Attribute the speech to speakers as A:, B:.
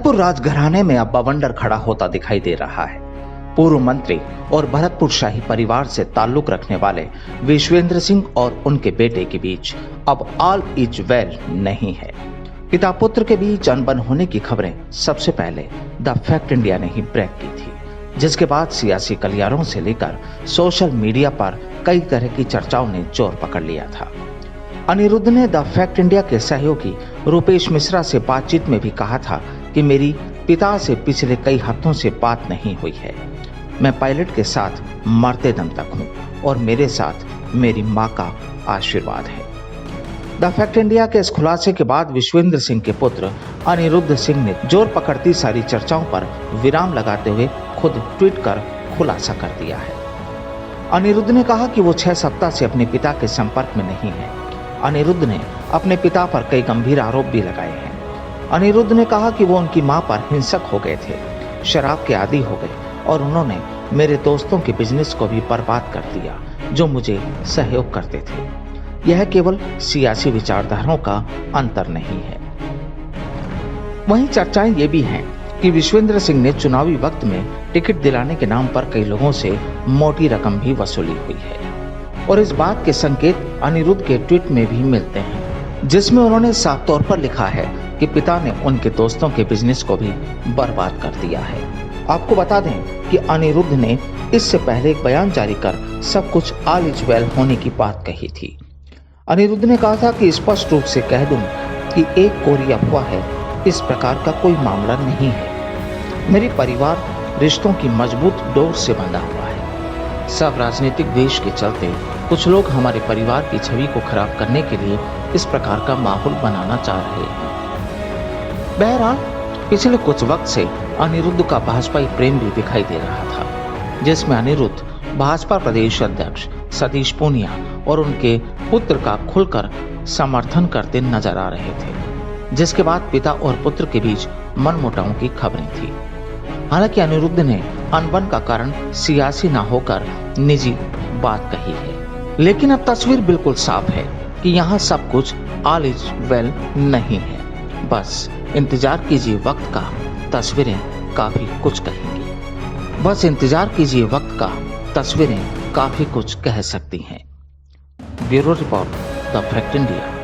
A: भरतपुर राजघराने में अब बवंडर खड़ा होता दिखाई दे रहा है। पूर्व मंत्री और भरतपुर शाही परिवार से ताल्लुक रखने वाले विश्वेंद्र सिंह और उनके बेटे के बीच अब ऑल इज वेल नहीं है। पिता पुत्र के बीच अनबन होने की खबरें सबसे पहले द फैक्ट इंडिया ने ही ब्रेक की थी, जिसके बाद सियासी गलियारों से लेकर सोशल मीडिया पर कई तरह की चर्चाओं ने जोर पकड़ लिया था। अनिरुद्ध ने द फैक्ट इंडिया के सहयोगी रुपेश मिश्रा से बातचीत में भी कहा था कि मेरी पिता से पिछले कई हफ्तों से बात नहीं हुई है। मैं पायलट के साथ मरते दम तक हूँ और मेरे साथ मेरी माँ का आशीर्वाद है। द फैक्ट इंडिया के इस खुलासे के बाद विश्वेंद्र सिंह के पुत्र अनिरुद्ध सिंह ने जोर पकड़ती सारी चर्चाओं पर विराम लगाते हुए खुद ट्वीट कर खुलासा कर दिया है। अनिरुद्ध ने कहा कि वो 6 सप्ताह से अपने पिता के संपर्क में नहीं है। अनिरुद्ध ने अपने पिता पर कई गंभीर आरोप भी लगाए हैं। अनिरुद्ध ने कहा कि वो उनकी मां पर हिंसक हो गए थे, शराब के आदी हो गए और उन्होंने मेरे दोस्तों के बिजनेस को भी बर्बाद कर दिया जो मुझे सहयोग करते थे। यह केवल सियासी विचारधाराओं का अंतर नहीं है। वहीं चर्चाएं ये भी हैं कि विश्वेंद्र सिंह ने चुनावी वक्त में टिकट दिलाने के नाम पर कई लोगों से मोटी रकम भी वसूली हुई है और इस बात के संकेत अनिरुद्ध के ट्वीट में भी मिलते हैं, जिसमें उन्होंने साफ तौर पर लिखा है कि पिता ने उनके दोस्तों के बिजनेस को भी बर्बाद कर दिया है। आपको बता दें कि अनिरुद्ध ने इससे पहले एक बयान जारी कर सब कुछ ऑल इज वेल होने की बात कही थी। अनिरुद्ध ने कहा था कि स्पष्ट रूप से कह दूं कि एक कोरी अफवाह है, इस प्रकार का कोई मामला नहीं है। मेरे परिवार रिश्तों की मजबूत डोर से बंधा हुआ है। सब राजनीतिक द्वेष के चलते कुछ लोग हमारे परिवार की छवि को खराब करने के लिए इस प्रकार का माहौल बनाना चाह रहे हैं। बहरहाल पिछले कुछ वक्त से अनिरुद्ध का भाजपाई प्रेम भी दिखाई दे रहा था, जिसमें अनिरुद्ध भाजपा प्रदेश अध्यक्ष सतीश पूनिया और उनके पुत्र का खुलकर समर्थन करते नजर आ रहे थे, जिसके बाद पिता और पुत्र के बीच मनमुटावों की खबरें थी। हालांकि अनिरुद्ध ने अनबन का कारण सियासी ना होकर निजी बात कही है, लेकिन अब तस्वीर बिल्कुल साफ है कि यहाँ सब कुछ ऑल इज वेल नहीं है। बस इंतजार कीजिए वक्त का, तस्वीरें काफी कुछ कहेंगी। बस इंतजार कीजिए वक्त का, तस्वीरें काफी कुछ कह सकती हैं। Bureau report the fact India.